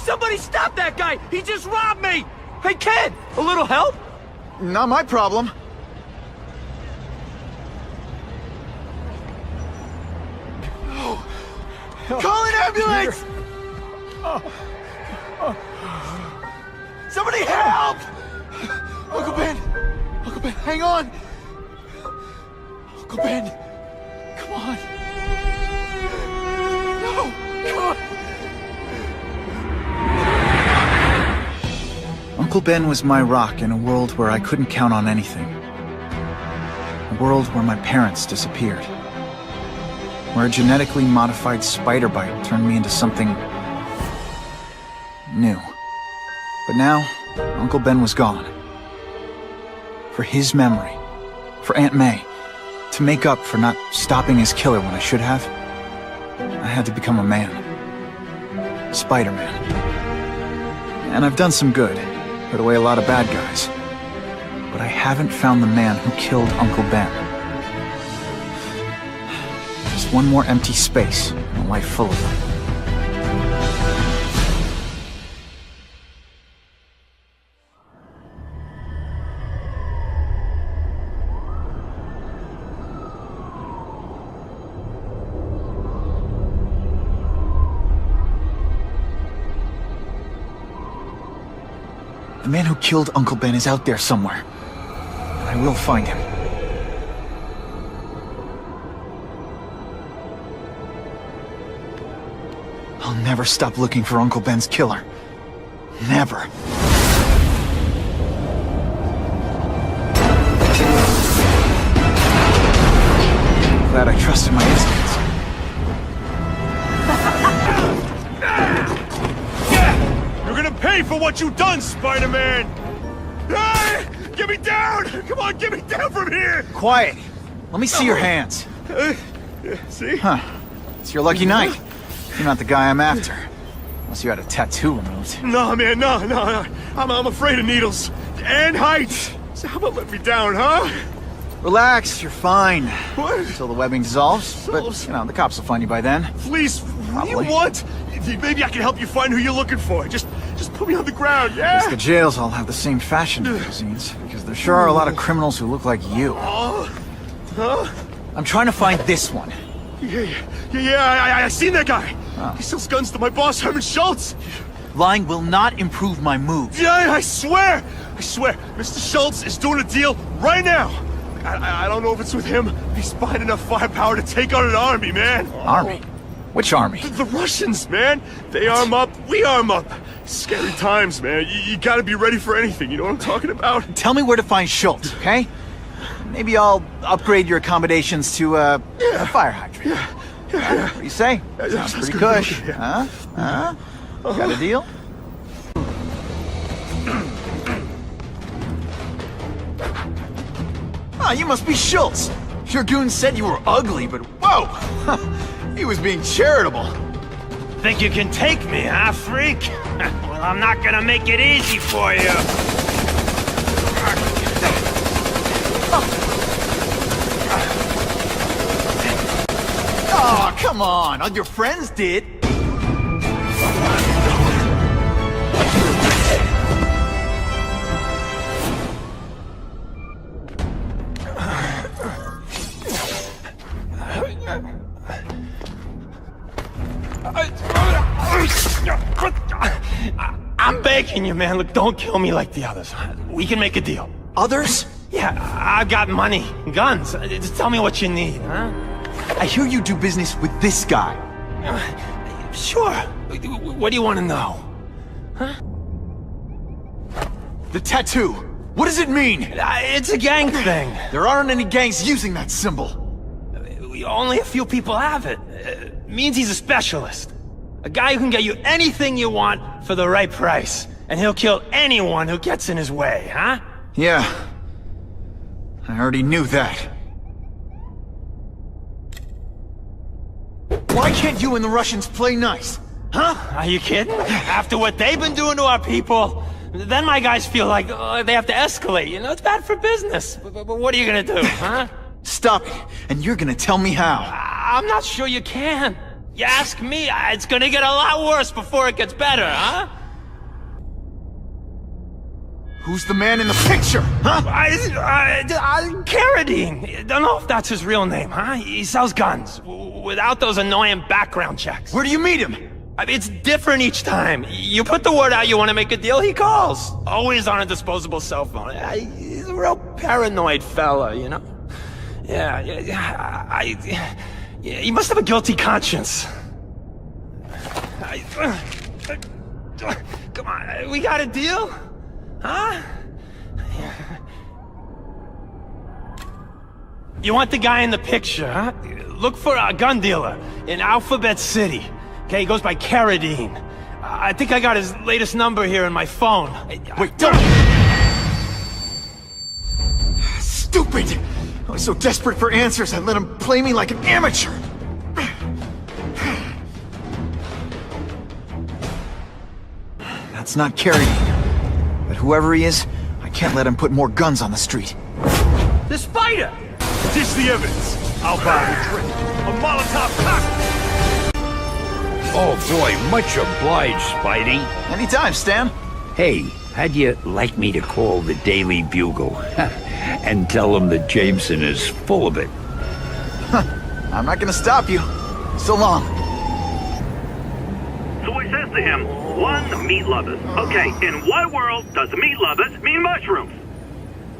Somebody stop that guy! He just robbed me! Hey, kid! A little help? Not my problem. Call an ambulance! Somebody help! Uncle Ben! Uncle Ben, hang on! Uncle Ben! Come on! No! Come on! Uncle Ben was my rock in a world where I couldn't count on anything. A world where my parents disappeared. Where a genetically modified spider bite turned me into something new. But now, Uncle Ben was gone. For his memory, for Aunt May, to make up for not stopping his killer when I should have, I had to become a man. Spider-Man. And I've done some good, put away a lot of bad guys. But I haven't found the man who killed Uncle Ben. Just one more empty space in a life full of them. The man who killed Uncle Ben is out there somewhere. And I will find him. I'll never stop looking for Uncle Ben's killer. Never. Glad I trusted my instincts. You're gonna pay for what you've done, Spider-Man! Hey! Get me down! Come on, get me down from here! Quiet. Let me see your hands. See? Huh. It's your lucky night. You're not the guy I'm after. Unless you had a tattoo removed. No, man, no. I'm afraid of needles. And heights. So how about let me down, huh? Relax, you're fine. What? Until the webbing dissolves. But, you know, the cops will find you by then. Please, what do you Probably. want? Maybe I can help you find who you're looking for. Just put me on the ground, yeah? Guess the jails all have the same fashion magazines. Because there sure are a lot of criminals who look like you. Huh? I'm trying to find this one. Yeah, I seen that guy. Oh. He sells guns to my boss, Herman Schultz. Lying will not improve my mood. Yeah, I swear. Mr. Schultz is doing a deal right now. I don't know if it's with him. He's buying enough firepower to take on an army, man. Army? Which army? The Russians, man. They arm up, we arm up. Scary times, man. You gotta be ready for anything, you know what I'm talking about? Tell me where to find Schultz, okay? Maybe I'll upgrade your accommodations to a fire hydrant. Yeah. What do you say? Sounds Sounds pretty good, cush. yeah. Huh? Got a deal? Ah, you must be Schultz. Your goon said you were ugly, but whoa! He was being charitable. Think you can take me, huh, freak? Well, I'm not gonna make it easy for you. Oh, come on. All your friends did. I'm begging you, man. Look, don't kill me like the others. We can make a deal. Others? Yeah, I've got money, guns. Just tell me what you need, huh? I hear you do business with this guy. Sure. What do you want to know? Huh? The tattoo. What does it mean? It's a gang thing. There aren't any gangs using that symbol. Only a few people have it. It means he's a specialist. A guy who can get you anything you want for the right price. And he'll kill anyone who gets in his way, huh? Yeah. I already knew that. Why can't you and the Russians play nice? Huh? Are you kidding? After what they've been doing to our people, then my guys feel like they have to escalate. You know, it's bad for business. But what are you gonna do, huh? Stop it, and you're gonna tell me how. I'm not sure you can. You ask me, it's gonna get a lot worse before it gets better, huh? Who's the man in the picture, huh? Carradine. Don't know if that's his real name, huh? He sells guns, without those annoying background checks. Where do you meet him? I mean, it's different each time. You put the word out you want to make a deal, he calls. Always on a disposable cell phone. He's a real paranoid fella, you know? Yeah, he must have a guilty conscience. Come on, we got a deal? Huh? You want the guy in the picture, huh? Look for a gun dealer in Alphabet City. Okay, he goes by Carradine. I think I got his latest number here in my phone. Wait, don't! Stupid! I was so desperate for answers, I let him play me like an amateur! That's not Carradine. But whoever he is, I can't let him put more guns on the street. The Spider! Dish the evidence. I'll buy a drink. A Molotov cocktail. Oh boy, much obliged, Spidey. Anytime, Stan. Hey, how'd you like me to call the Daily Bugle? And tell them that Jameson is full of it? I'm not gonna stop you. So long. So he says to him, one, meat lovers. Okay, in what world does meat lovers mean mushrooms?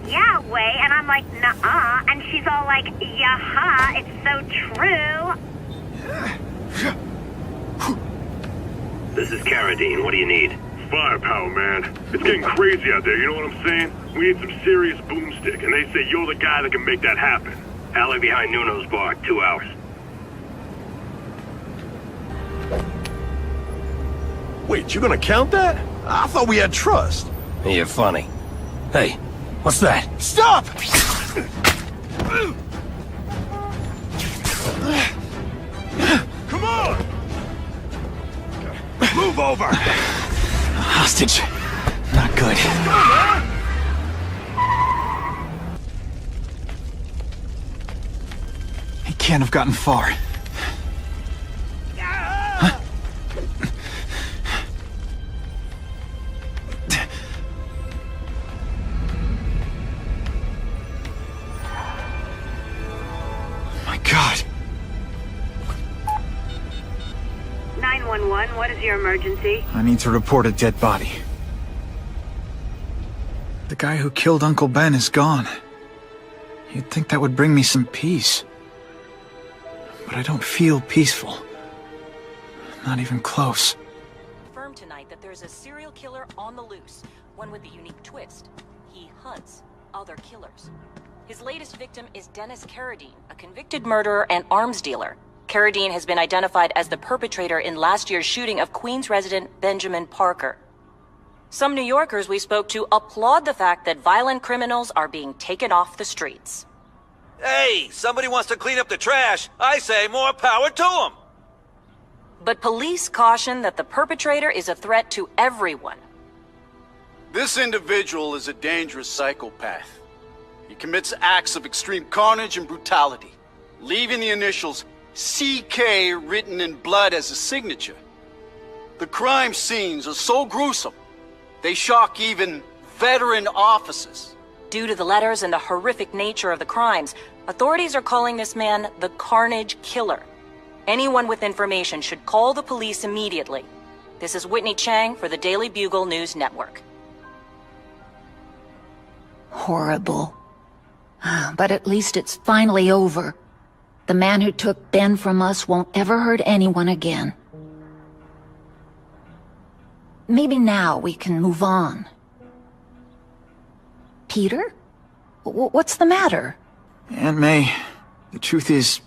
Yeah, way, and I'm like, nuh-uh, and she's all like, yeah-ha, it's so true. This is Carradine, what do you need? Firepower, man. It's getting crazy out there, you know what I'm saying? We need some serious boomstick, and they say you're the guy that can make that happen. Alley behind Nuno's bar, 2 hours. Wait, you're gonna count that? I thought we had trust. You're funny. Hey, what's that? Stop! Come on! Move over! Hostage. Not good. He can't have gotten far. Huh? My God. 911, what is your emergency? I need to report a dead body. The guy who killed Uncle Ben is gone. You'd think that would bring me some peace. But I don't feel peaceful. Not even close. Confirmed tonight that there's a serial killer on the loose, one with a unique twist. He hunts other killers. His latest victim is Dennis Carradine, a convicted murderer and arms dealer. Carradine has been identified as the perpetrator in last year's shooting of Queens resident Benjamin Parker. Some New Yorkers we spoke to applaud the fact that violent criminals are being taken off the streets. Hey, somebody wants to clean up the trash. I say more power to them. But police caution that the perpetrator is a threat to everyone. This individual is a dangerous psychopath. He commits acts of extreme carnage and brutality, leaving the initials CK written in blood as a signature. The crime scenes are so gruesome, they shock even veteran officers. Due to the letters and the horrific nature of the crimes, authorities are calling this man the Carnage Killer. Anyone with information should call the police immediately. This is Whitney Chang for the Daily Bugle News Network. Horrible. But at least it's finally over. The man who took Ben from us won't ever hurt anyone again. Maybe now we can move on. Peter? What's the matter? Aunt May, the truth is,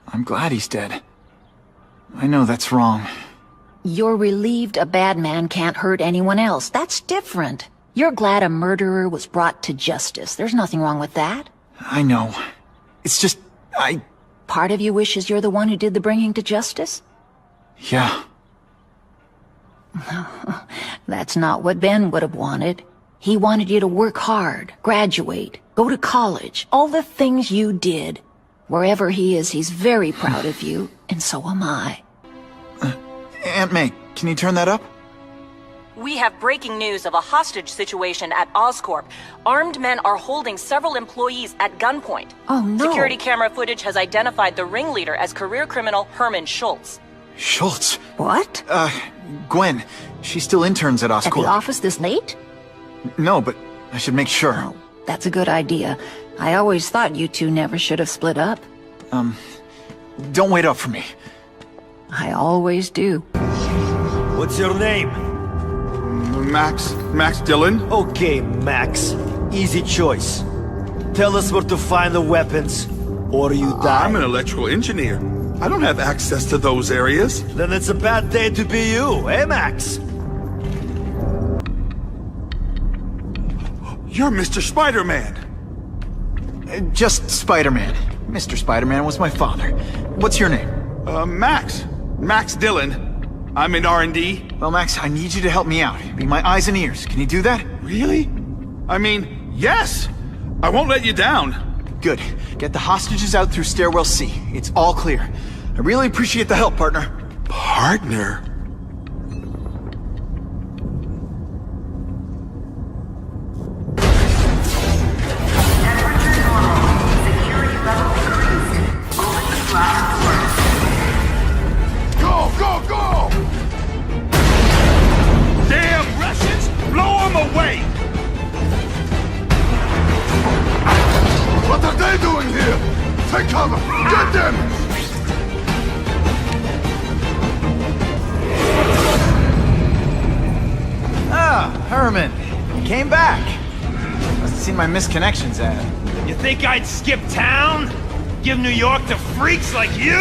I'm glad he's dead. I know that's wrong. You're relieved a bad man can't hurt anyone else. That's different. You're glad a murderer was brought to justice. There's nothing wrong with that. I know. It's just, Part of you wishes you're the one who did the bringing to justice? Yeah. That's not what Ben would have wanted. He wanted you to work hard, graduate, go to college, all the things you did. Wherever he is, he's very proud of you, and so am I. Aunt May, can you turn that up? We have breaking news of a hostage situation at Oscorp. Armed men are holding several employees at gunpoint. Oh, no. Security camera footage has identified the ringleader as career criminal Herman Schultz. Schultz? What? Gwen. She still interns at At the Oscorp. office this late? No, but I should make sure. Oh, that's a good idea. I always thought you two never should have split up. Don't wait up for me. I always do. What's your name? Max Dillon? Okay, Max. Easy choice. Tell us where to find the weapons, or you die. I'm an electrical engineer. I don't have access to those areas. Then it's a bad day to be you, eh, Max? You're Mr. Spider-Man. Just Spider-Man. Mr. Spider-Man was my father. What's your name? Max Dillon. I'm in R&D. Well, Max, I need you to help me out. Be my eyes and ears. Can you do that? Really? I mean, yes! I won't let you down. Good. Get the hostages out through stairwell C. It's all clear. I really appreciate the help, partner. Partner? Go! Damn Russians! Blow them away! What are they doing here? Take cover! Get them! Ah, Herman. You came back. Must have seen my misconnections ad. You think I'd skip town? Give New York to freaks like you?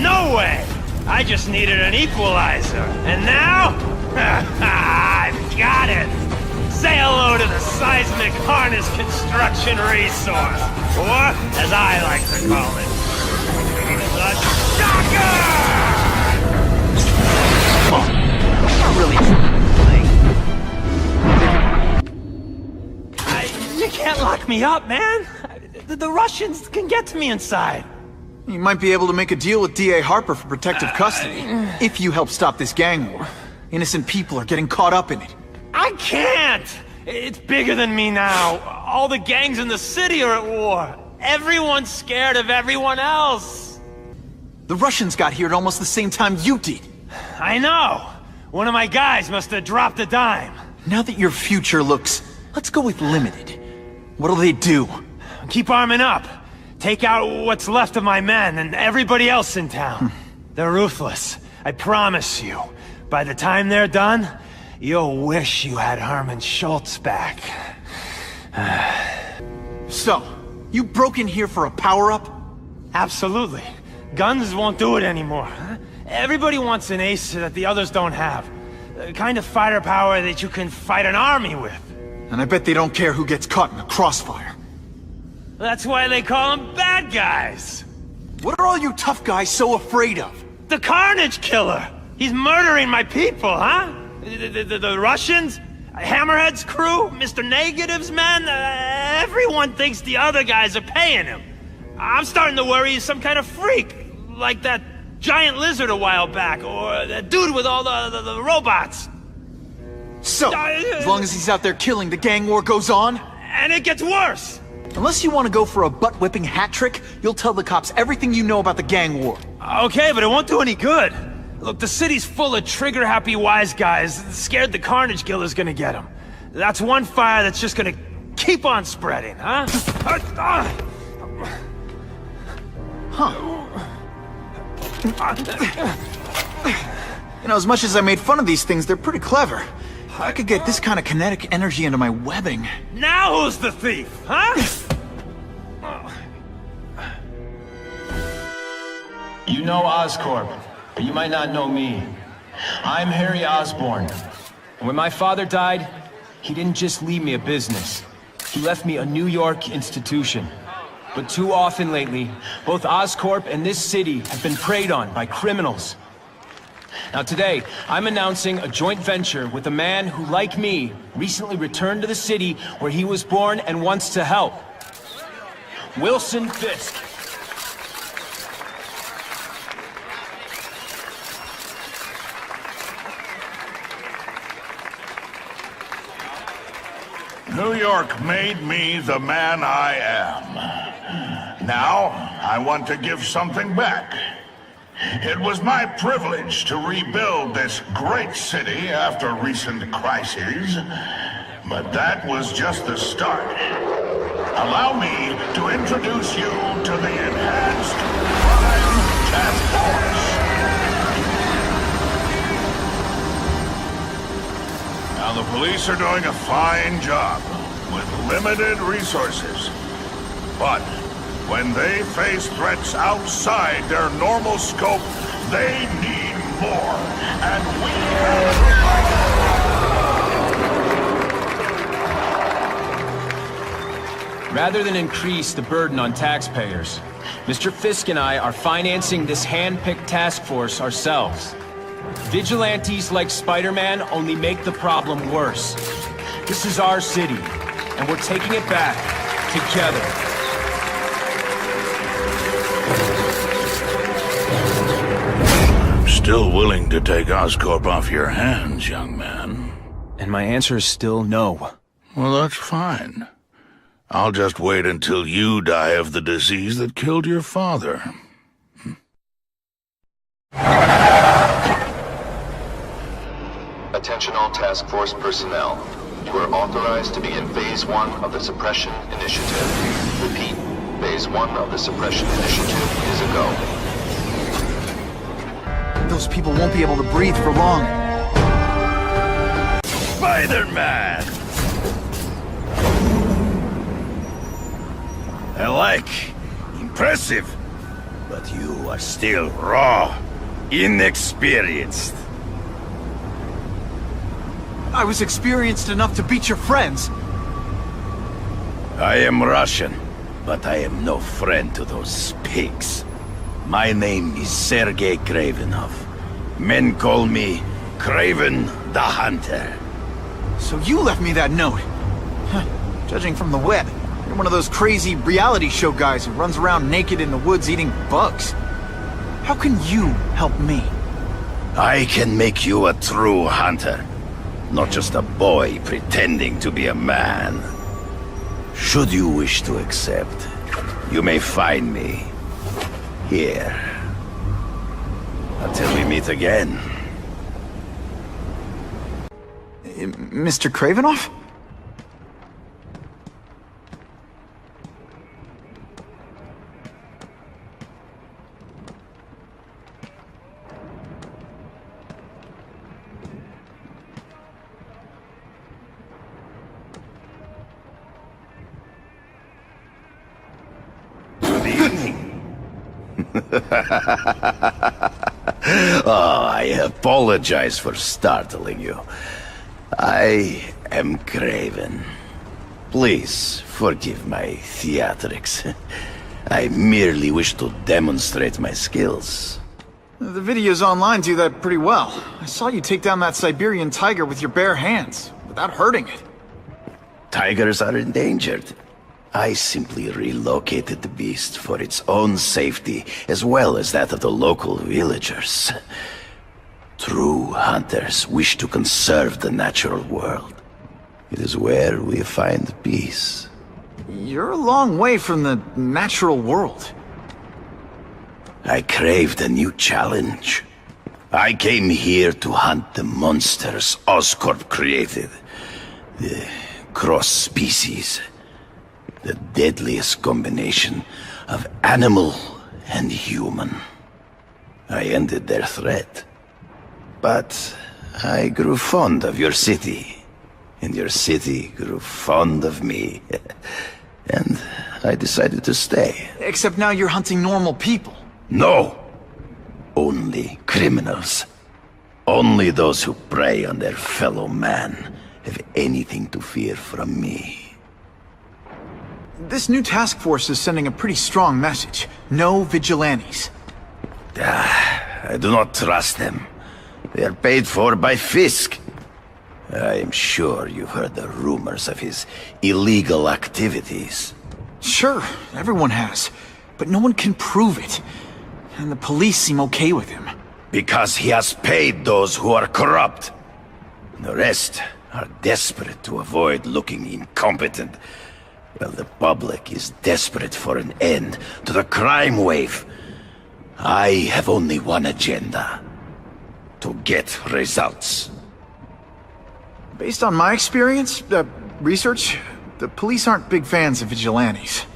No way! I just needed an equalizer. And now? I've got it! Say hello to the seismic harness construction resource. Or, as I like to call it, the shocker! Come on. I'm not really playing. You can't lock me up, man! The Russians can get to me inside. You might be able to make a deal with D.A. Harper for protective custody, if you help stop this gang war. Innocent people are getting caught up in it. I can't! It's bigger than me now. All the gangs in the city are at war. Everyone's scared of everyone else. The Russians got here at almost the same time you did. I know. One of my guys must have dropped a dime. Now that your future looks, let's go with limited. What'll they do? Keep arming up. Take out what's left of my men and everybody else in town. They're ruthless. I promise you. By the time they're done, you'll wish you had Herman Schultz back. So, you broke in here for a power-up? Absolutely. Guns won't do it anymore. Everybody wants an ace that the others don't have. The kind of fighter power that you can fight an army with. And I bet they don't care who gets caught in the crossfire. That's why they call them bad guys. What are all you tough guys so afraid of? The Carnage Killer! He's murdering my people, huh? The Russians? Hammerhead's crew? Mr. Negative's men? Everyone thinks the other guys are paying him. I'm starting to worry he's some kind of freak. Like that giant lizard a while back, or that dude with all the robots. So, as long as he's out there killing, the gang war goes on? And it gets worse! Unless you want to go for a butt-whipping hat trick, you'll tell the cops everything you know about the gang war. Okay, but it won't do any good. Look, the city's full of trigger-happy wise guys, scared the Carnage Killer's gonna get them. That's one fire that's just gonna keep on spreading, huh? You know, as much as I made fun of these things, they're pretty clever. I could get this kind of kinetic energy into my webbing. Now who's the thief, huh? You know Oscorp, but you might not know me. I'm Harry Osborn. And when my father died, he didn't just leave me a business. He left me a New York institution. But too often lately, both Oscorp and this city have been preyed on by criminals. Now today, I'm announcing a joint venture with a man who, like me, recently returned to the city where he was born and wants to help. Wilson Fisk. New York made me the man I am. Now, I want to give something back. It was my privilege to rebuild this great city after recent crises, but that was just the start. Allow me to introduce you to the Enhanced Crime Task Force. Now, the police are doing a fine job with limited resources. But when they face threats outside their normal scope, they need more. And we have provided. Rather than increase the burden on taxpayers, Mr. Fisk and I are financing this hand-picked task force ourselves. Vigilantes like Spider-Man only make the problem worse. This is our city, and we're taking it back together. I'm still willing to take Oscorp off your hands, young man. And my answer is still no. Well, that's fine. I'll just wait until you die of the disease that killed your father. Attention all task force personnel. You are authorized to begin Phase 1 of the Suppression Initiative. Repeat, Phase 1 of the Suppression Initiative is a go. Those people won't be able to breathe for long. Spider-Man! I like. Impressive. But you are still raw. Inexperienced. I was experienced enough to beat your friends. I am Russian, but I am no friend to those pigs. My name is Sergei Kravenov. Men call me Kraven the Hunter. So you left me that note. Huh. Judging from the web, you're one of those crazy reality show guys who runs around naked in the woods eating bugs. How can you help me? I can make you a true hunter. Not just a boy pretending to be a man. Should you wish to accept, you may find me here. Until we meet again. Mr. Kravenov? Oh, I apologize for startling you. I am Kraven. Please forgive my theatrics. I merely wish to demonstrate my skills. The videos online do that pretty well. I saw you take down that Siberian tiger with your bare hands, without hurting it. Tigers are endangered. I simply relocated the beast for its own safety, as well as that of the local villagers. True hunters wish to conserve the natural world. It is where we find peace. You're a long way from the natural world. I craved a new challenge. I came here to hunt the monsters Oscorp created. The cross-species. The deadliest combination of animal and human. I ended their threat. But I grew fond of your city. And your city grew fond of me. And I decided to stay. Except now you're hunting normal people. No! Only criminals. Only those who prey on their fellow man have anything to fear from me. This new task force is sending a pretty strong message. No vigilantes. I do not trust them. They are paid for by Fisk. I am sure you've heard the rumors of his illegal activities. Sure, everyone has. But no one can prove it. And the police seem okay with him. Because he has paid those who are corrupt. The rest are desperate to avoid looking incompetent, while the public is desperate for an end to the crime wave. I have only one agenda: to get results. Based on my experience, research, the police aren't big fans of vigilantes.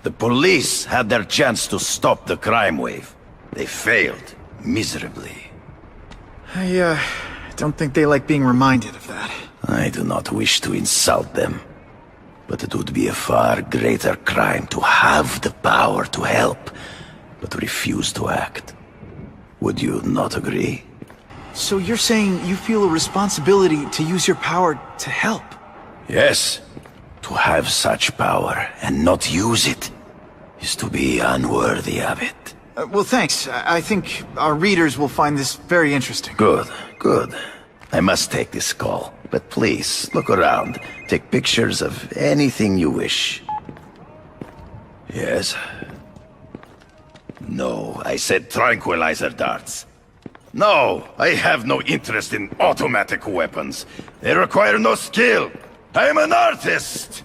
The police had their chance to stop the crime wave. They failed miserably. I don't think they like being reminded of that. I do not wish to insult them, but it would be a far greater crime to have the power to help, but refuse to act. Would you not agree? So you're saying you feel a responsibility to use your power to help? Yes. To have such power and not use it is to be unworthy of it. Well, thanks. I think our readers will find this very interesting. Good, good. I must take this call, but please, look around. Take pictures of anything you wish. Yes? No, I said tranquilizer darts. No, I have no interest in automatic weapons. They require no skill. I am an artist!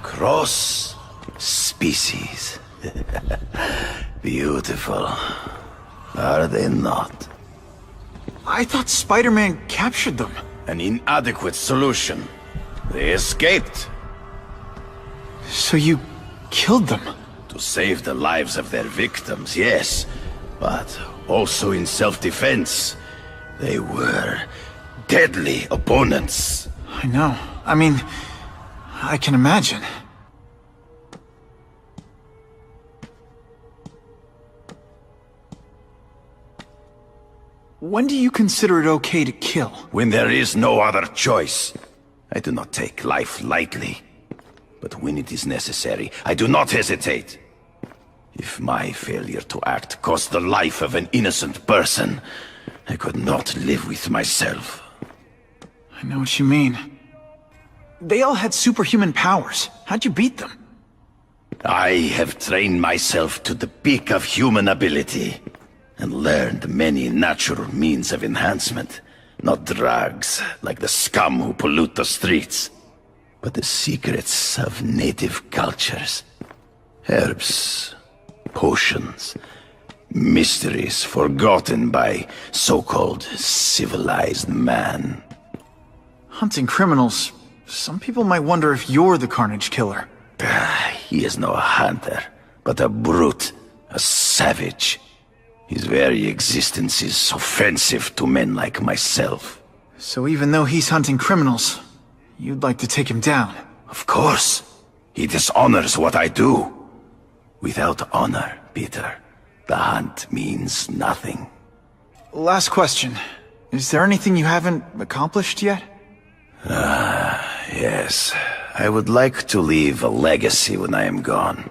Cross species. Beautiful. Are they not? I thought Spider-Man captured them. An inadequate solution. They escaped. So you killed them? To save the lives of their victims, yes. But also in self-defense. They were deadly opponents. I know. I mean, I can imagine. When do you consider it okay to kill? When there is no other choice. I do not take life lightly. But when it is necessary, I do not hesitate. If my failure to act cost the life of an innocent person, I could not live with myself. I know what you mean. They all had superhuman powers. How'd you beat them? I have trained myself to the peak of human ability, and learned many natural means of enhancement. Not drugs, like the scum who pollute the streets, but the secrets of native cultures. Herbs, potions, mysteries forgotten by so-called civilized man. Hunting criminals. Some people might wonder if you're the Carnage Killer. He is no hunter, but a brute, a savage. His very existence is offensive to men like myself. So even though he's hunting criminals, you'd like to take him down? Of course. He dishonors what I do. Without honor, Peter, the hunt means nothing. Last question. Is there anything you haven't accomplished yet? Yes. I would like to leave a legacy when I am gone.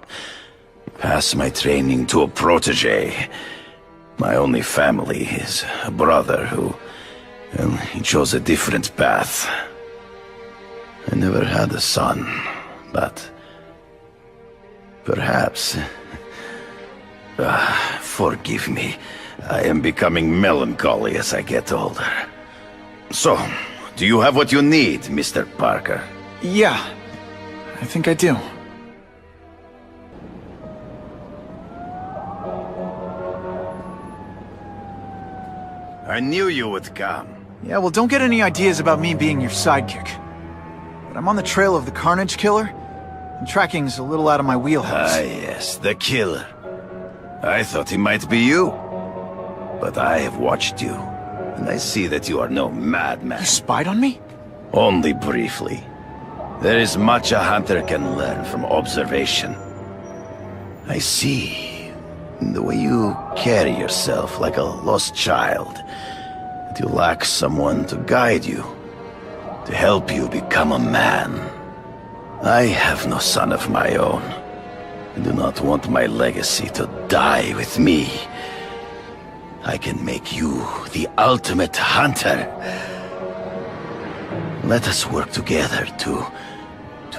Pass my training to a protege. My only family is a brother who... well, he chose a different path. I never had a son, but... perhaps... forgive me. I am becoming melancholy as I get older. So, do you have what you need, Mr. Parker? Yeah, I think I do. I knew you would come. Yeah, well, don't get any ideas about me being your sidekick. But I'm on the trail of the Carnage Killer, and tracking's a little out of my wheelhouse. Ah, yes, the killer. I thought he might be you. But I have watched you, and I see that you are no madman. You spied on me? Only briefly. There is much a hunter can learn from observation. I see in the way you carry yourself like a lost child, that you lack someone to guide you, to help you become a man. I have no son of my own. I do not want my legacy to die with me. I can make you the ultimate hunter. Let us work together to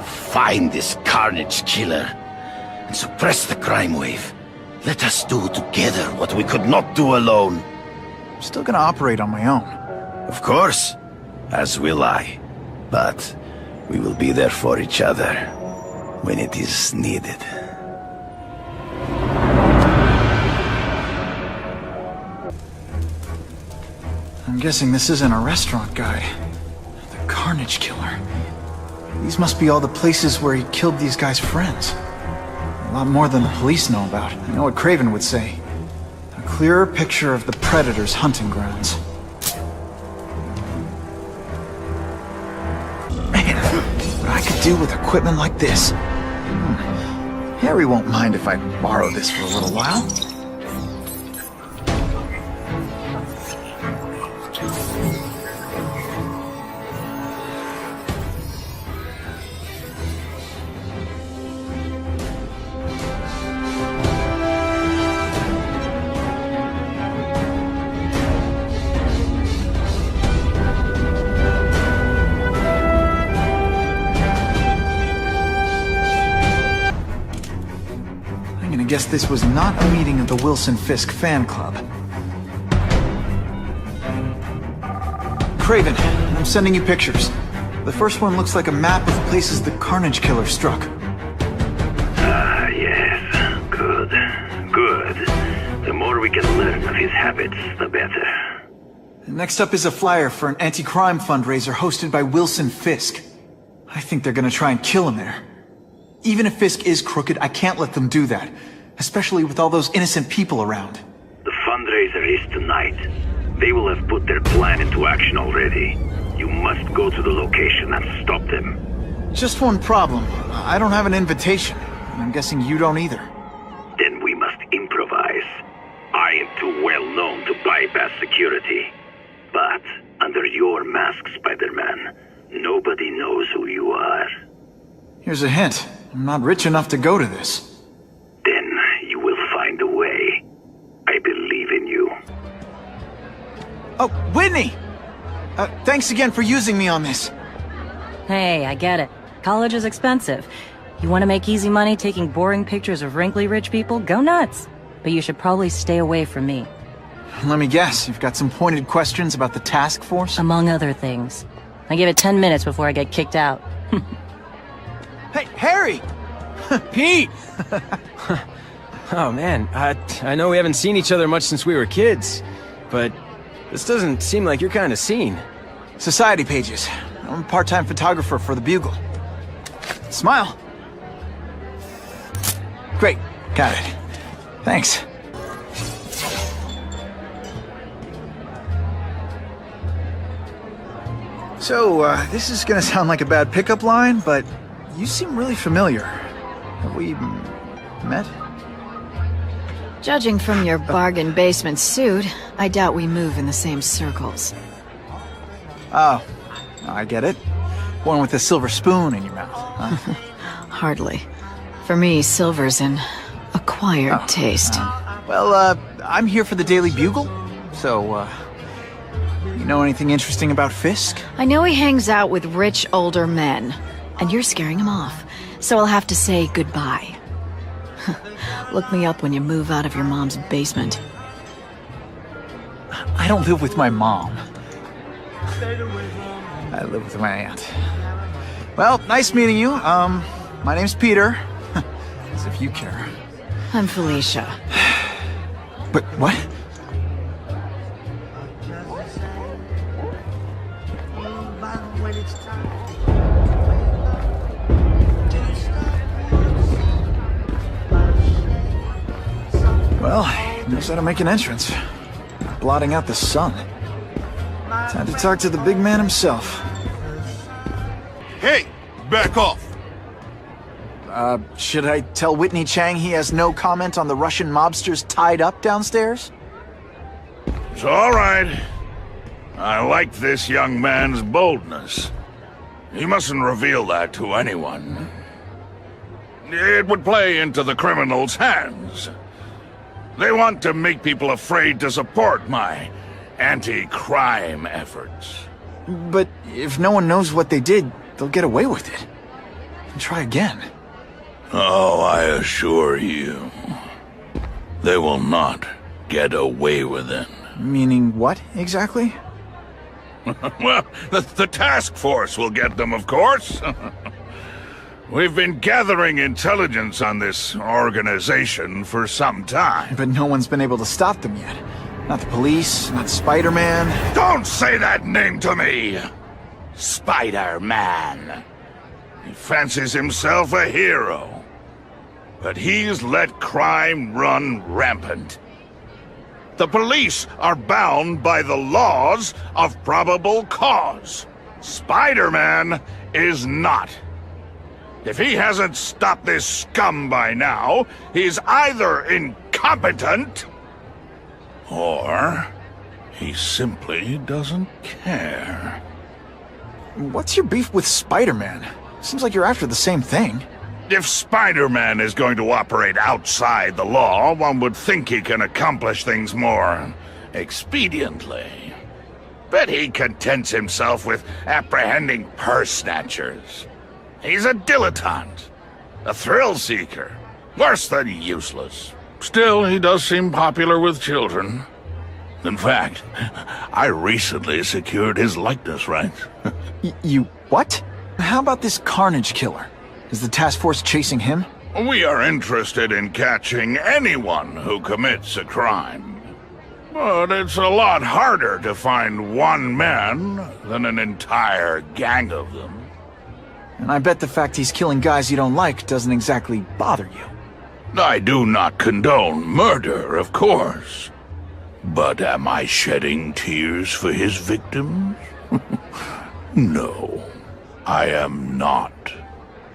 find this Carnage Killer and suppress the crime wave. Let us do together what we could not do alone. still gonna operate on my own. Of course, as will I. But we will be there for each other when it is needed. I'm guessing this isn't a restaurant guide. The Carnage Killer. These must be all the places where he killed these guys' friends. A lot more than the police know about. I know what Craven would say. A clearer picture of the Predator's hunting grounds. Man, what I could do with equipment like this. Harry won't mind if I borrow this for a little while. I guess this was not a meeting of the Wilson Fisk fan club. Craven, I'm sending you pictures. The first one looks like a map of places the Carnage Killer struck. Ah, yes. Good. Good. The more we can learn of his habits, the better. Next up is a flyer for an anti-crime fundraiser hosted by Wilson Fisk. I think they're gonna try and kill him there. Even if Fisk is crooked, I can't let them do that. Especially with all those innocent people around. The fundraiser is tonight. They will have put their plan into action already. You must go to the location and stop them. Just one problem. I don't have an invitation. And I'm guessing you don't either. Then we must improvise. I am too well known to bypass security. But under your mask, Spider-Man, nobody knows who you are. Here's a hint. I'm not rich enough to go to this. Then you will find a way. I believe in you. Oh, Whitney! Thanks again for using me on this. Hey, I get it. College is expensive. You want to make easy money taking boring pictures of wrinkly rich people? Go nuts! But you should probably stay away from me. Let me guess, you've got some pointed questions about the task force? Among other things. I give it 10 minutes before I get kicked out. Hey, Harry! Pete! Oh man, I know we haven't seen each other much since we were kids, but this doesn't seem like your kind of scene. Society pages. I'm a part-time photographer for the Bugle. Smile. Great, got it. Thanks. So, this is gonna sound like a bad pickup line, but you seem really familiar. Have we met? Judging from your bargain basement suit, I doubt we move in the same circles. Oh, I get it. One with a silver spoon in your mouth, huh? Hardly. For me, silver's an acquired taste. Well, I'm here for the Daily Bugle, so, you know anything interesting about Fisk? I know he hangs out with rich older men, and you're scaring him off, so I'll have to say goodbye. Look me up when you move out of your mom's basement. I don't live with my mom. I live with my aunt. Well, nice meeting you. My name's Peter. As if you care. I'm Felicia. But what? Well, he knows how to make an entrance. Blotting out the sun. Time to talk to the big man himself. Hey, back off. Should I tell Whitney Chang he has no comment on the Russian mobsters tied up downstairs? It's all right. I like this young man's boldness. He mustn't reveal that to anyone. It would play into the criminals' hands. They want to make people afraid to support my anti-crime efforts. But if no one knows what they did, they'll get away with it. And try again. Oh, I assure you, they will not get away with it. Meaning what, exactly? Well, the task force will get them, of course. We've been gathering intelligence on this organization for some time. But no one's been able to stop them yet. Not the police, not Spider-Man. Don't say that name to me! Spider-Man. He fancies himself a hero. But he's let crime run rampant. The police are bound by the laws of probable cause. Spider-Man is not. If he hasn't stopped this scum by now, he's either incompetent, or he simply doesn't care. What's your beef with Spider-Man? Seems like you're after the same thing. If Spider-Man is going to operate outside the law, one would think he can accomplish things more expediently. But he contents himself with apprehending purse snatchers. He's a dilettante, a thrill-seeker, worse than useless. Still, he does seem popular with children. In fact, I recently secured his likeness rights. You what? How about this Carnage Killer? Is the task force chasing him? We are interested in catching anyone who commits a crime. But it's a lot harder to find one man than an entire gang of them. And I bet the fact he's killing guys you don't like doesn't exactly bother you. I do not condone murder, of course. But am I shedding tears for his victims? No, I am not.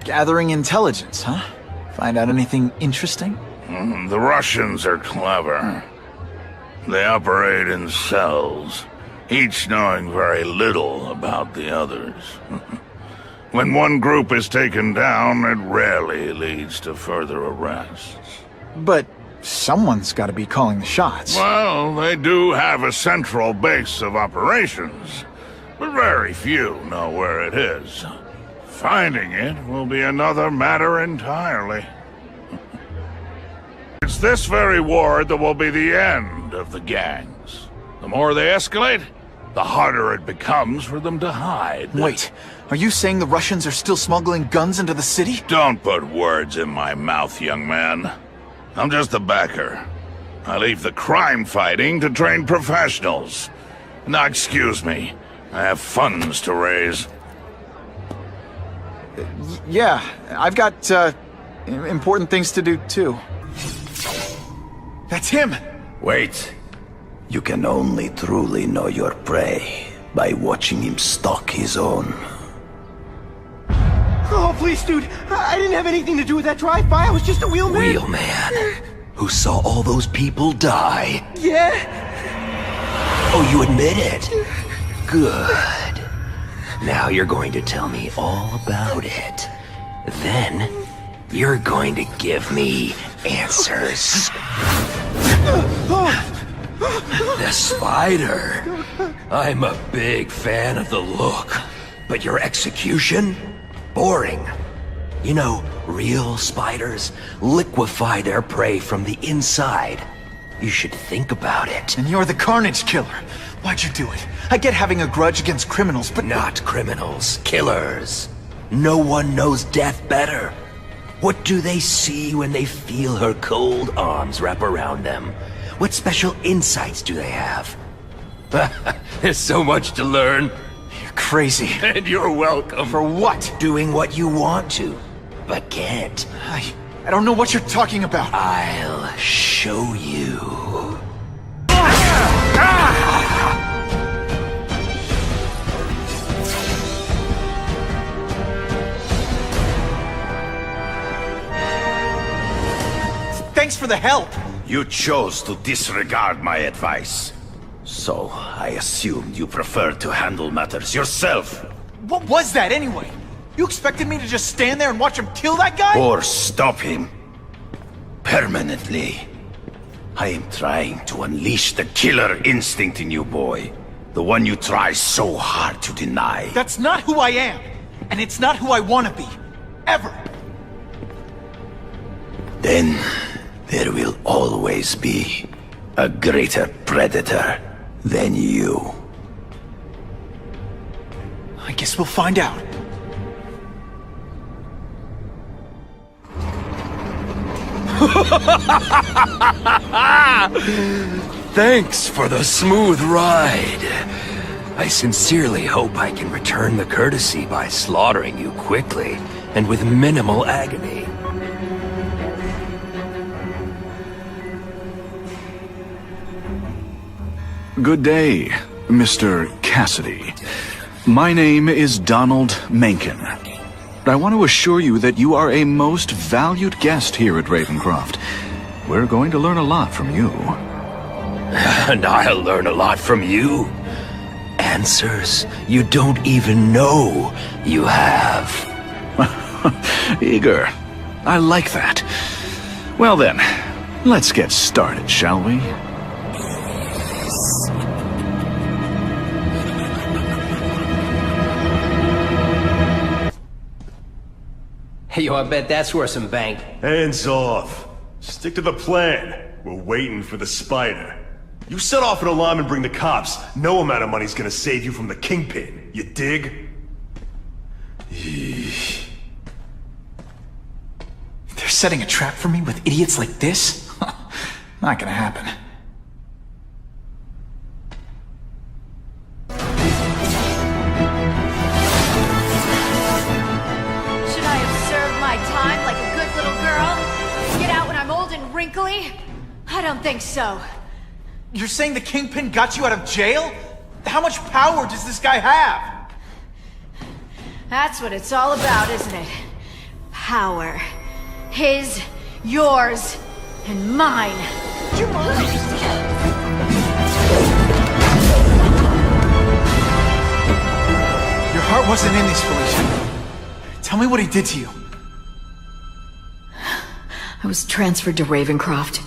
Gathering intelligence, huh? Find out anything interesting? The Russians are clever. They operate in cells, each knowing very little about the others. When one group is taken down, it rarely leads to further arrests. But someone's got to be calling the shots. Well, they do have a central base of operations, but very few know where it is. Finding it will be another matter entirely. It's this very war that will be the end of the gangs. The more they escalate, the harder it becomes for them to hide. Wait, are you saying the Russians are still smuggling guns into the city? Don't put words in my mouth, young man. I'm just a backer. I leave the crime fighting to trained professionals. Now, excuse me. I have funds to raise. Yeah, I've got, important things to do, too. That's him! Wait. You can only truly know your prey by watching him stalk his own. Oh, please, dude. I didn't have anything to do with that drive-by. I was just a wheelman. Wheelman? Who saw all those people die? Yeah? Oh, you admit it? Good. Now you're going to tell me all about it. Then, you're going to give me answers. The spider. I'm a big fan of the look. But your execution? Boring. You know, real spiders liquefy their prey from the inside. You should think about it. And you're the Carnage Killer. Why'd you do it? I get having a grudge against criminals, but... Not criminals. Killers. No one knows death better. What do they see when they feel her cold arms wrap around them? What special insights do they have? There's so much to learn. You're crazy. And you're welcome. For what? Doing what you want to, but can't. I don't know what you're talking about. I'll show you. Thanks for the help. You chose to disregard my advice. So, I assumed you preferred to handle matters yourself. What was that anyway? You expected me to just stand there and watch him kill that guy? Or stop him. Permanently. I am trying to unleash the killer instinct in you, boy. The one you try so hard to deny. That's not who I am. And it's not who I want to be. Ever. Then, there will always be a greater predator. than you. I guess we'll find out. Thanks for the smooth ride. I sincerely hope I can return the courtesy by slaughtering you quickly and with minimal agony. Good day, Mr. Cassidy. My name is Donald Mencken. I want to assure you that you are a most valued guest here at Ravencroft. We're going to learn a lot from you. And I'll learn a lot from you. Answers you don't even know you have. Eager. I like that. Well then, let's get started, shall we? Hey, yo, I bet that's worth some bank. Hands off. Stick to the plan. We're waiting for the spider. You set off an alarm and bring the cops. No amount of money's gonna save you from the Kingpin. You dig? They're setting a trap for me with idiots like this? Not gonna happen. Should I have served my time like a good little girl? Get out when I'm old and wrinkly? I don't think so. You're saying the Kingpin got you out of jail? How much power does this guy have? That's what it's all about, isn't it? Power. His, yours, and mine. Your heart wasn't in this, Felicia. Tell me what he did to you. I was transferred to Ravencroft.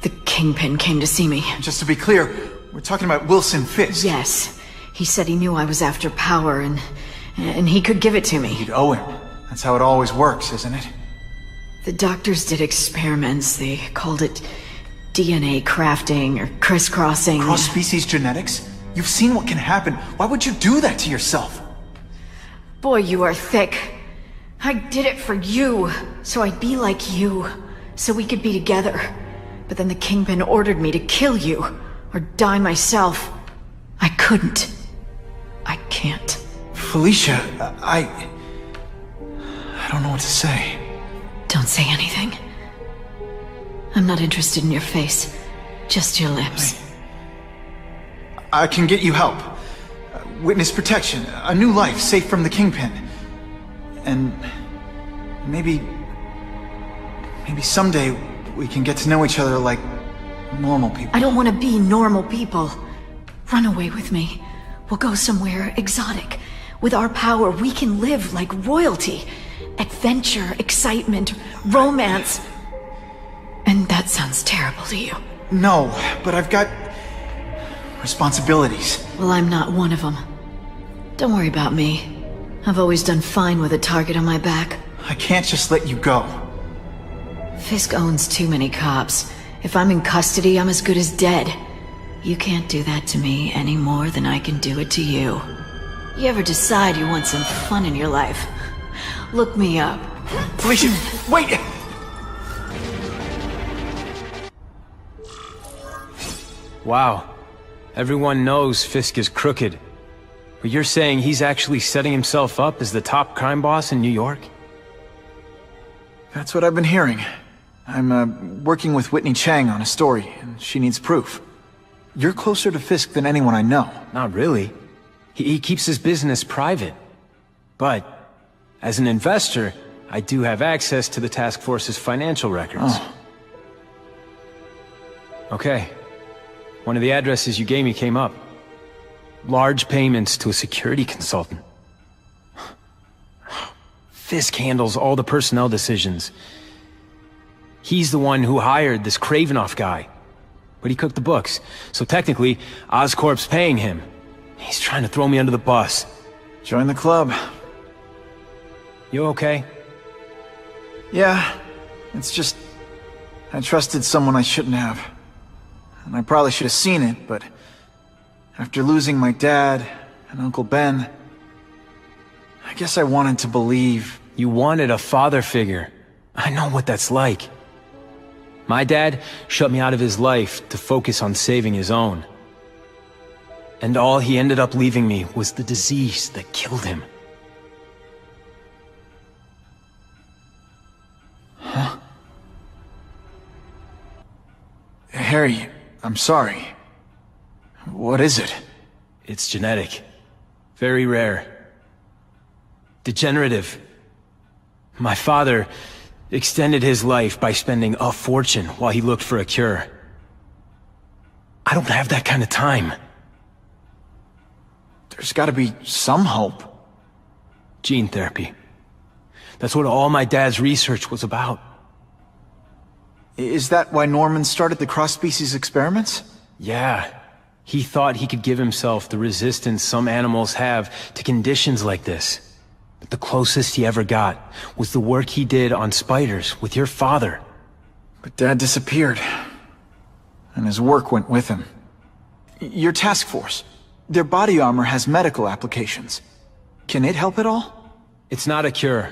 The Kingpin came to see me. Just to be clear, we're talking about Wilson Fisk. Yes. He said he knew I was after power and he could give it to me. You'd owe him. That's how it always works, isn't it? The doctors did experiments. They called it DNA crafting or crisscrossing. Cross-species genetics? You've seen what can happen. Why would you do that to yourself? Boy, you are thick. I did it for you, so I'd be like you, so we could be together. But then the Kingpin ordered me to kill you, or die myself. I couldn't. I can't. Felicia, I don't know what to say. Don't say anything. I'm not interested in your face. Just your lips. I can get you help. Witness protection. A new life, safe from the Kingpin. And maybe someday we can get to know each other like normal people. I don't want to be normal people. Run away with me. We'll go somewhere exotic. With our power, we can live like royalty. Adventure, excitement, romance. And that sounds terrible to you. No, but I've got responsibilities. Well, I'm not one of them. Don't worry about me. I've always done fine with a target on my back. I can't just let you go. Fisk owns too many cops. If I'm in custody, I'm as good as dead. You can't do that to me any more than I can do it to you. You ever decide you want some fun in your life? Look me up. Felicia, wait! Wow. Everyone knows Fisk is crooked. But you're saying he's actually setting himself up as the top crime boss in New York? That's what I've been hearing. I'm working with Whitney Chang on a story, and she needs proof. You're closer to Fisk than anyone I know. Not really. He keeps his business private. But, as an investor, I do have access to the task force's financial records. Oh. Okay. One of the addresses you gave me came up. Large payments to a security consultant. Fisk handles all the personnel decisions. He's the one who hired this Kravinoff guy. But he cooked the books, so technically, Oscorp's paying him. He's trying to throw me under the bus. Join the club. You okay? Yeah, it's just... I trusted someone I shouldn't have. And I probably should have seen it, but After losing my dad and Uncle Ben, I guess I wanted to believe. You wanted a father figure. I know what that's like. My dad shut me out of his life to focus on saving his own. And all he ended up leaving me was the disease that killed him. Huh? Harry, I'm sorry. What is it? It's genetic. Very rare. Degenerative. My father extended his life by spending a fortune while he looked for a cure. I don't have that kind of time. There's gotta be some hope. Gene therapy. That's what all my dad's research was about. Is that why Norman started the cross-species experiments? Yeah. He thought he could give himself the resistance some animals have to conditions like this. But the closest he ever got was the work he did on spiders with your father. But Dad disappeared. And his work went with him. Your task force. Their body armor has medical applications. Can it help at all? It's not a cure,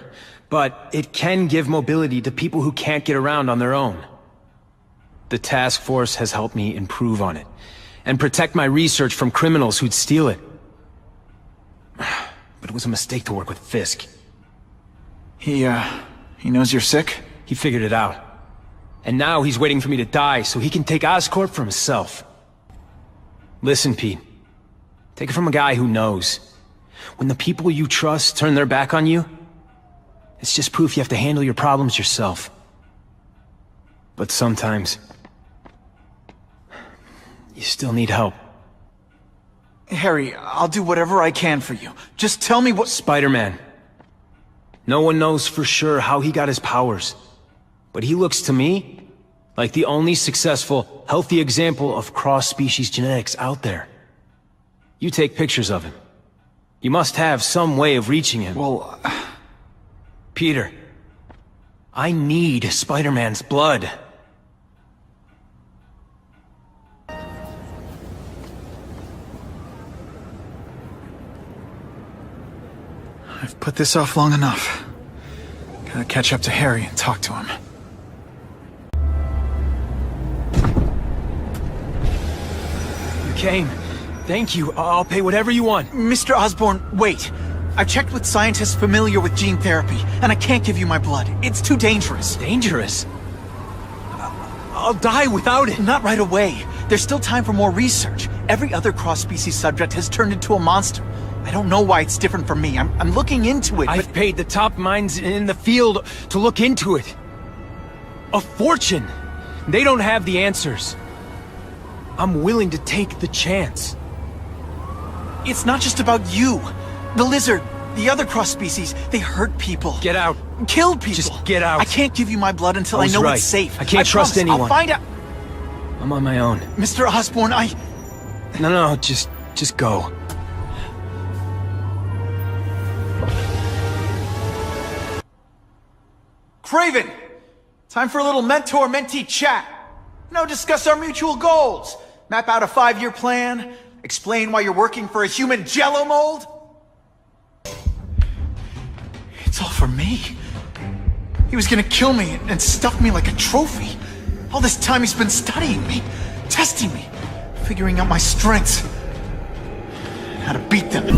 but it can give mobility to people who can't get around on their own. The task force has helped me improve on it, and protect my research from criminals who'd steal it. But it was a mistake to work with Fisk. He knows you're sick? He figured it out. And now he's waiting for me to die so he can take Oscorp for himself. Listen, Pete. Take it from a guy who knows. When the people you trust turn their back on you, it's just proof you have to handle your problems yourself. But sometimes, you still need help. Harry, I'll do whatever I can for you. Just tell me what— Spider-Man. No one knows for sure how he got his powers. But he looks to me like the only successful, healthy example of cross-species genetics out there. You take pictures of him. You must have some way of reaching him. Well, Peter, I need Spider-Man's blood. I've put this off long enough. Gotta catch up to Harry and talk to him. You came. Thank you. I'll pay whatever you want. Mr. Osborn, wait. I've checked with scientists familiar with gene therapy, and I can't give you my blood. It's too dangerous. Dangerous? I'll die without it. Not right away. There's still time for more research. Every other cross-species subject has turned into a monster. I don't know why it's different from me. I'm looking into it, I've paid the top minds in the field to look into it. A fortune. They don't have the answers. I'm willing to take the chance. It's not just about you. The lizard, the other cross-species, they hurt people. Get out. Kill people. Just get out. I can't give you my blood until I know it's safe. I can't trust anyone. I'll find out. I'm on my own. Mr. Osborn, No, just go. Craven! Time for a little mentor-mentee chat. Discuss our mutual goals. Map out a 5-year plan. Explain why you're working for a human jello mold. It's all for me. He was gonna kill me and stuff me like a trophy. All this time he's been studying me, testing me, figuring out my strengths, how to beat them. And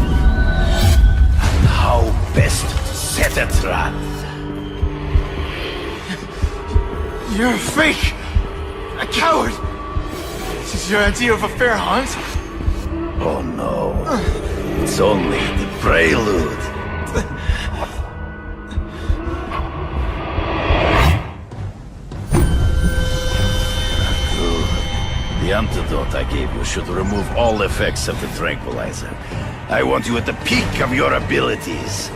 how best to set a trap. You're a fake! A coward! This is your idea of a fair hunt? Oh no. It's only the prelude. Good. The antidote I gave you should remove all effects of the tranquilizer. I want you at the peak of your abilities.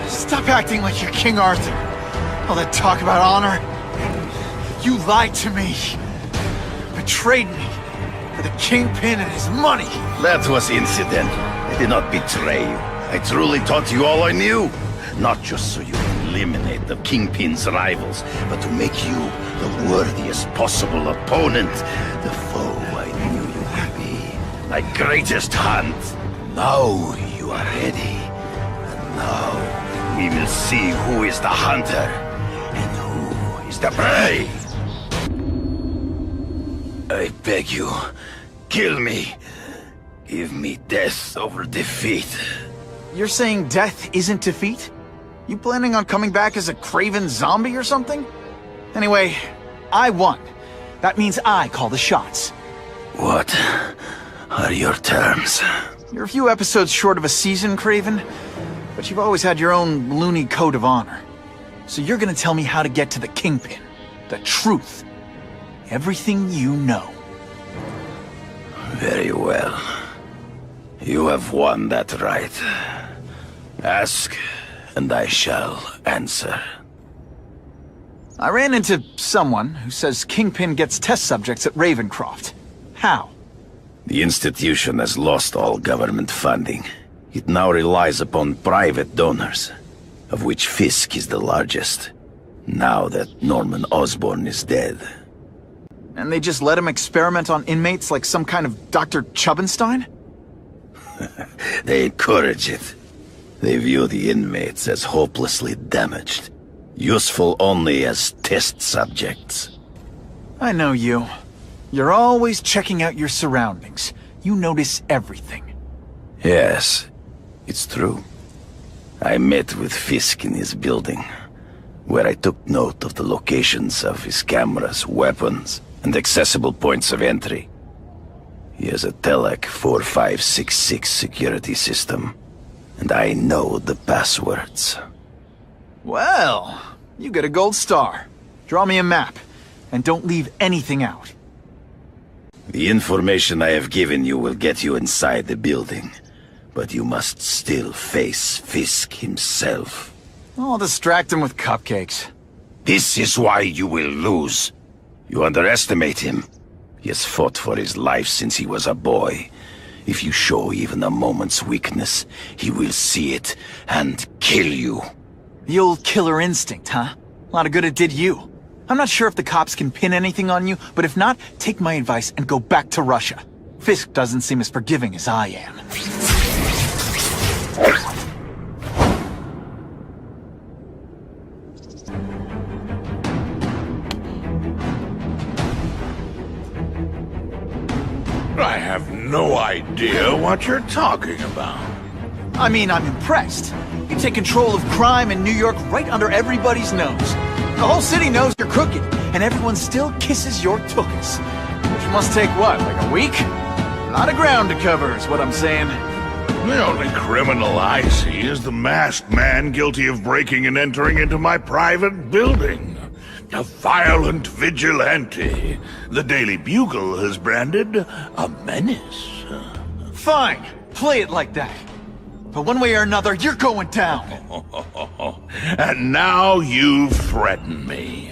Stop acting like you're King Arthur. All that talk about honor. You lied to me. Betrayed me. For the Kingpin and his money. That was incident. I did not betray you. I truly taught you all I knew. Not just so you can eliminate the Kingpin's rivals, but to make you the worthiest possible opponent. The foe I knew you would be. my greatest hunt. Now you are ready. And now we will see who is the hunter and who is the prey. I beg you, kill me. Give me death over defeat. You're saying death isn't defeat? You planning on coming back as a craven zombie or something? Anyway, I won. That means I call the shots. What are your terms? You're a few episodes short of a season, Craven, but you've always had your own loony code of honor. So you're gonna tell me how to get to the Kingpin. The truth. Everything you know. Very well. You have won that right. Ask, and I shall answer. I ran into someone who says Kingpin gets test subjects at Ravencroft. How? The institution has lost all government funding. It now relies upon private donors, of which Fisk is the largest, now that Norman Osborn is dead. And they just let him experiment on inmates like some kind of Dr. Chubbenstein? They encourage it. They view the inmates as hopelessly damaged, useful only as test subjects. I know you. You're always checking out your surroundings. You notice everything. Yes, it's true. I met with Fisk in his building, where I took note of the locations of his cameras, weapons, and accessible points of entry. He has a Telec 4566 security system, and I know the passwords. Well, you get a gold star. Draw me a map, and don't leave anything out. The information I have given you will get you inside the building, but you must still face Fisk himself. I'll distract him with cupcakes. This is why you will lose. You underestimate him. He has fought for his life since he was a boy. If you show even a moment's weakness, he will see it and kill you. The old killer instinct, huh? A lot of good it did you. I'm not sure if the cops can pin anything on you, but if not, take my advice and go back to Russia. Fisk doesn't seem as forgiving as I am. I have no idea what you're talking about. I mean, I'm impressed. You take control of crime in New York right under everybody's nose. The whole city knows you're crooked, and everyone still kisses your tuchus. Which must take what, like a week? A lot of ground to cover is what I'm saying. The only criminal I see is the masked man guilty of breaking and entering into my private building. A violent vigilante. The Daily Bugle has branded a menace. Fine, play it like that. But one way or another, you're going down. And now you threaten me.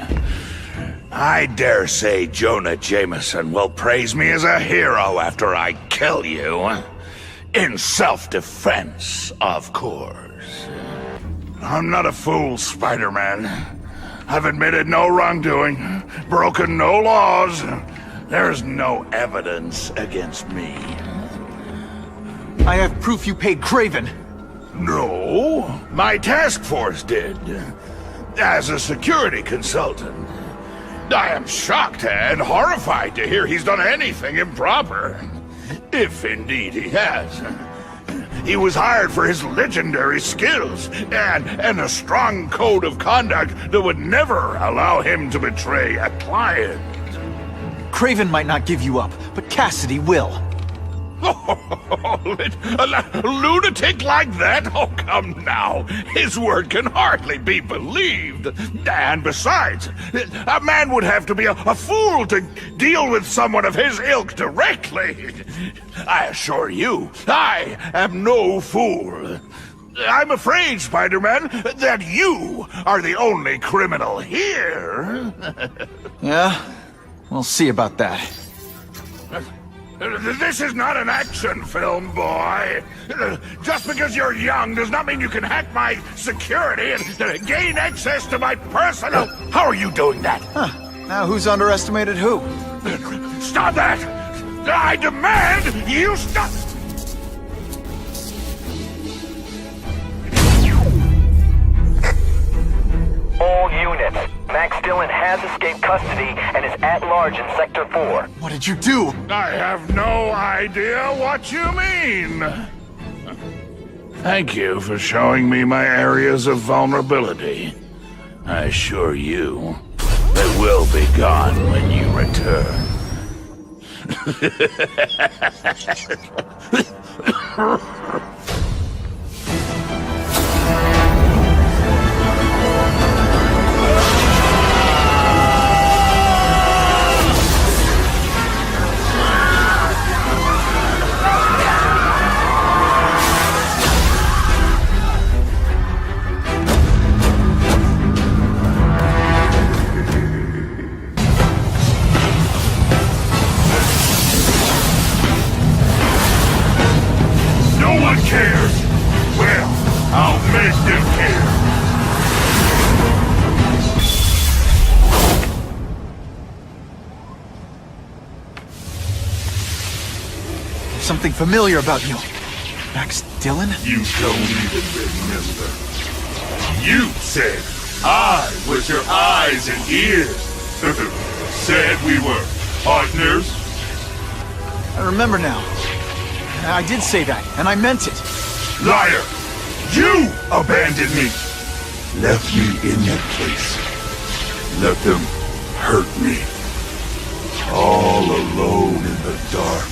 I dare say Jonah Jameson will praise me as a hero after I kill you. In self-defense, of course. I'm not a fool, Spider-Man. I've admitted no wrongdoing, broken no laws. There's no evidence against me. I have proof you paid Craven. No, my task force did. As a security consultant. I am shocked and horrified to hear he's done anything improper. If indeed he has. He was hired for his legendary skills and a strong code of conduct that would never allow him to betray a client. Craven might not give you up, but Cassidy will. A lunatic like that? Oh, come now. His word can hardly be believed. And besides, a man would have to be a fool to deal with someone of his ilk directly. I assure you, I am no fool. I'm afraid, Spider-Man, that you are the only criminal here. Yeah? We'll see about that. This is not an action film, boy. Just because you're young does not mean you can hack my security and gain access to my personal... How are you doing that? Huh. Now who's underestimated who? Stop that! I demand you stop! All units. Max Dillon has escaped custody and is at large in Sector 4. What did you do? I have no idea what you mean. Thank you for showing me my areas of vulnerability. I assure you, they will be gone when you return. Cares? Well, I'll make them care. There's something familiar about you. Max Dillon? You don't even remember. You said I was your eyes and ears. Said we were partners. I remember now. I did say that, and I meant it. Liar! You abandoned me! Left me in that place. Let them hurt me. All alone in the dark.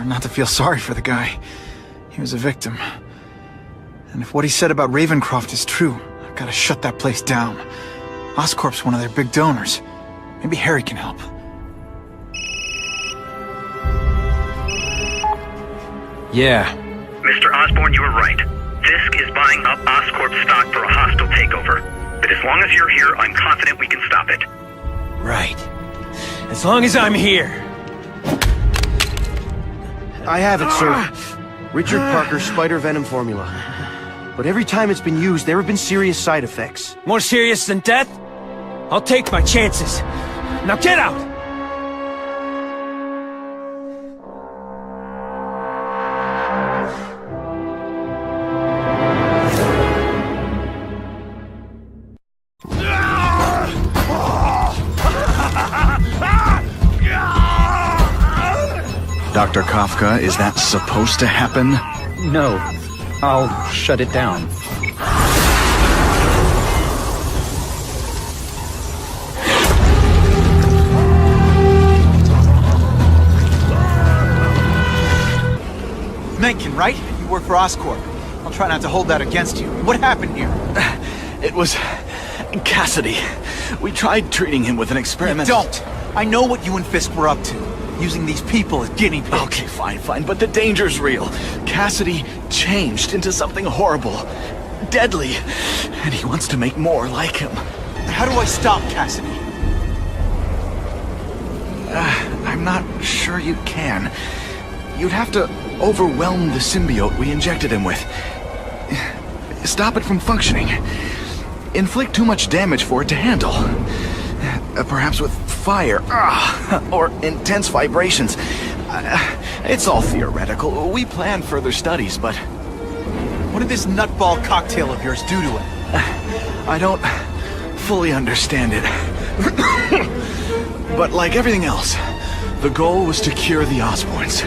Not to feel sorry for the guy. He was a victim. And if what he said about Ravencroft is true, I've got to shut that place down. Oscorp's one of their big donors. Maybe Harry can help. Yeah. Mr. Osborn, you were right. Fisk is buying up Oscorp stock for a hostile takeover. But as long as you're here, I'm confident we can stop it. Right. As long as I'm here. I have it, sir. Richard Parker's spider venom formula. But every time it's been used, there have been serious side effects. More serious than death? I'll take my chances. Now get out! Dr. Kafka, is that supposed to happen? No. I'll shut it down. Mencken, right? You work for Oscorp. I'll try not to hold that against you. What happened here? It was Cassidy. We tried treating him with an experiment. Don't! I know what you and Fisk were up to. Using these people as guinea pigs. Okay, fine, but the danger's real. Cassidy changed into something horrible, deadly, and he wants to make more like him. How do I stop Cassidy? I'm not sure you can. You'd have to overwhelm the symbiote we injected him with. Stop it from functioning. Inflict too much damage for it to handle. Perhaps with fire, or intense vibrations. It's all theoretical. We plan further studies, but... What did this nutball cocktail of yours do to him? I don't fully understand it. But like everything else, the goal was to cure the Osborns.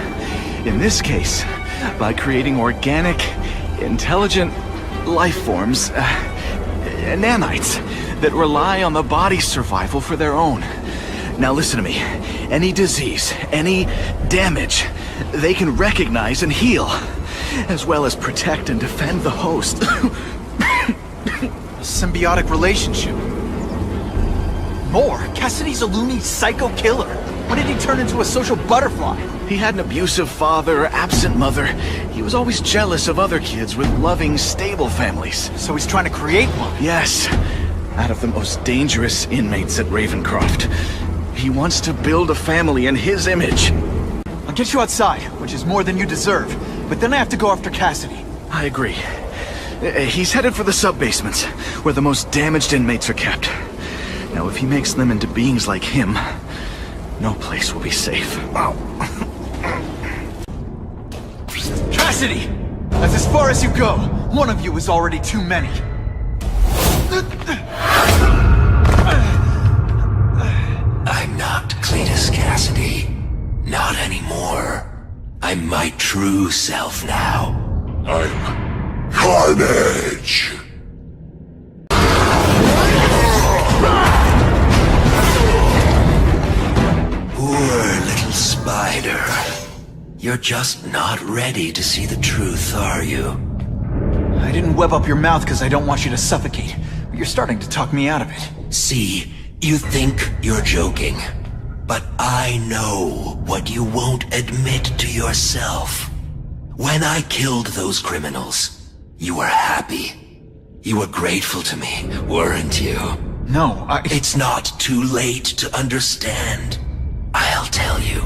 In this case, by creating organic, intelligent life forms, nanites, that rely on the body's survival for their own. Now listen to me. Any disease, any damage, they can recognize and heal, as well as protect and defend the host. A symbiotic relationship. more. Cassidy's a loony psycho killer. When did he turn into a social butterfly? He had an abusive father, absent mother. He was always jealous of other kids with loving, stable families. So he's trying to create one? Yes. Out of the most dangerous inmates at Ravencroft. He wants to build a family in his image. I'll get you outside, which is more than you deserve. But then I have to go after Cassidy. I agree. He's headed for the sub-basements, where the most damaged inmates are kept. Now, if he makes them into beings like him, no place will be safe. Cassidy! That's as far as you go. One of you is already too many. I'm not Cletus Cassidy. Not anymore. I'm my true self now. I'm Carnage! Poor little spider. You're just not ready to see the truth, are you? I didn't web up your mouth because I don't want you to suffocate, but you're starting to talk me out of it. See, you think you're joking, but I know what you won't admit to yourself. When I killed those criminals, you were happy. You were grateful to me, weren't you? No, It's not too late to understand. I'll tell you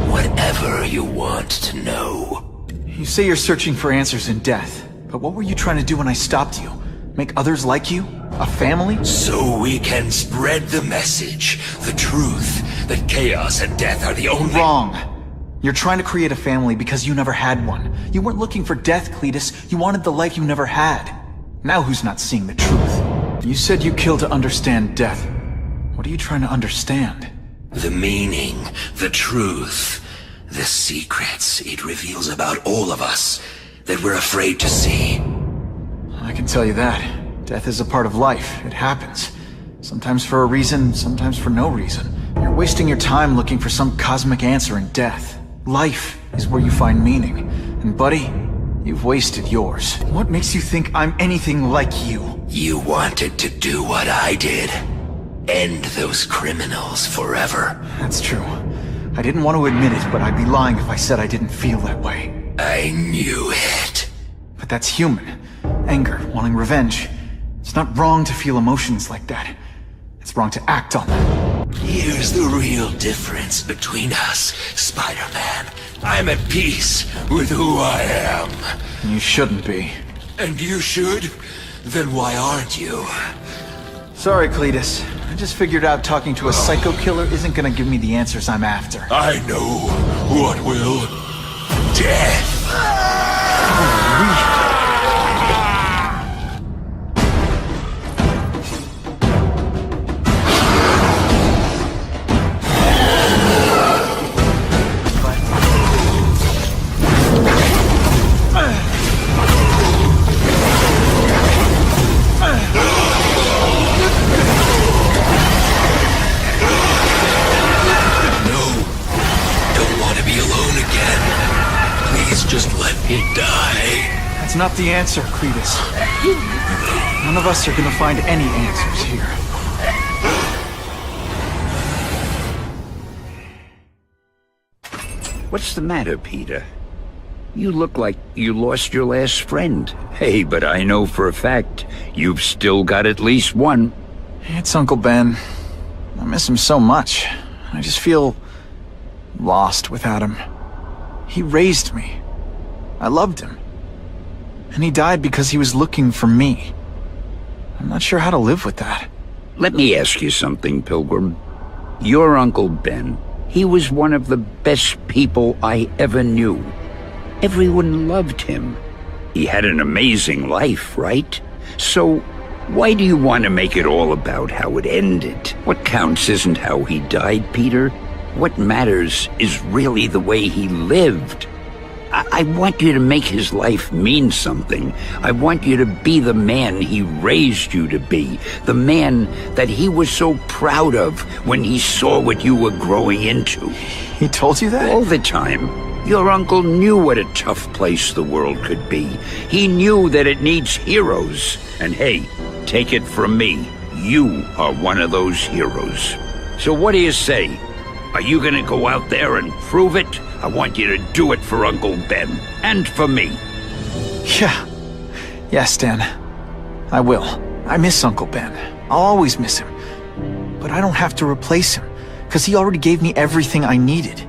whatever you want to know. You say you're searching for answers in death, but what were you trying to do when I stopped you? Make others like you? A family? So we can spread the message, the truth, that chaos and death are the only— Wrong. You're trying to create a family because you never had one. You weren't looking for death, Cletus. You wanted the life you never had. Now who's not seeing the truth? You said you killed to understand death. What are you trying to understand? The meaning, the truth, the secrets it reveals about all of us that we're afraid to see. I can tell you that. Death is a part of life. It happens. Sometimes for a reason, sometimes for no reason. You're wasting your time looking for some cosmic answer in death. Life is where you find meaning. And buddy, you've wasted yours. What makes you think I'm anything like you? You wanted to do what I did. End those criminals forever. That's true. I didn't want to admit it, but I'd be lying if I said I didn't feel that way. I knew it. But that's human. Anger, wanting revenge. It's not wrong to feel emotions like that. It's wrong to act on them. Here's the real difference between us, Spider-Man. I'm at peace with who I am. You shouldn't be. And you should? Then why aren't you? Sorry, Cletus. I just figured out talking to a psycho killer isn't gonna give me the answers I'm after. I know what will. Death! Just let me die. That's not the answer, Cletus. None of us are gonna find any answers here. What's the matter, Peter? You look like you lost your last friend. Hey, but I know for a fact you've still got at least one. It's Uncle Ben. I miss him so much. I just feel lost without him. He raised me. I loved him. And he died because he was looking for me. I'm not sure how to live with that. Let me ask you something, Pilgrim. Your Uncle Ben, he was one of the best people I ever knew. Everyone loved him. He had an amazing life, right? So, why do you want to make it all about how it ended? What counts isn't how he died, Peter. What matters is really the way he lived. I want you to make his life mean something. I want you to be the man he raised you to be. The man that he was so proud of when he saw what you were growing into. He told you that? All the time. Your uncle knew what a tough place the world could be. He knew that it needs heroes. And hey, take it from me. you are one of those heroes. So what do you say? Are you gonna go out there and prove it? I want you to do it for Uncle Ben, and for me. Yeah. Yes, Dan. I will. I miss Uncle Ben. I'll always miss him. But I don't have to replace him, because he already gave me everything I needed.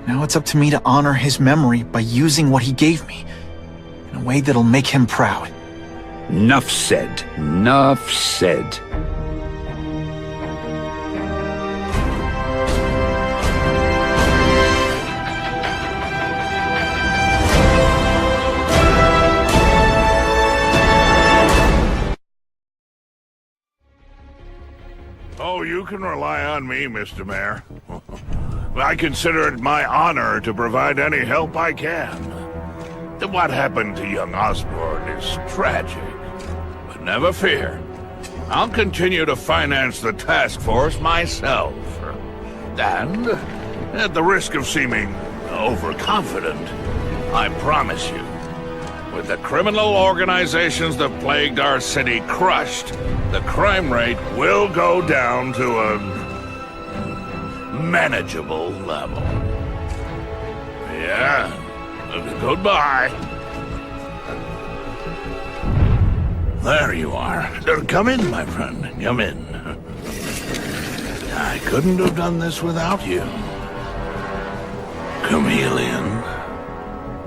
Now it's up to me to honor his memory by using what he gave me, in a way that'll make him proud. Nuff said. Nuff said. Oh, you can rely on me, Mr. Mayor. I consider it my honor to provide any help I can. What happened to young Osborn is tragic. But never fear. I'll continue to finance the task force myself. And, at the risk of seeming overconfident, I promise you, with the criminal organizations that plagued our city crushed, the crime rate will go down to a manageable level. Yeah, goodbye. There you are. Come in, my friend. Come in. I couldn't have done this without you. Chameleon.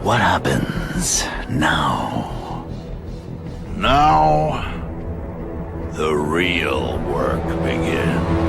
What happens now? Now, the real work begins.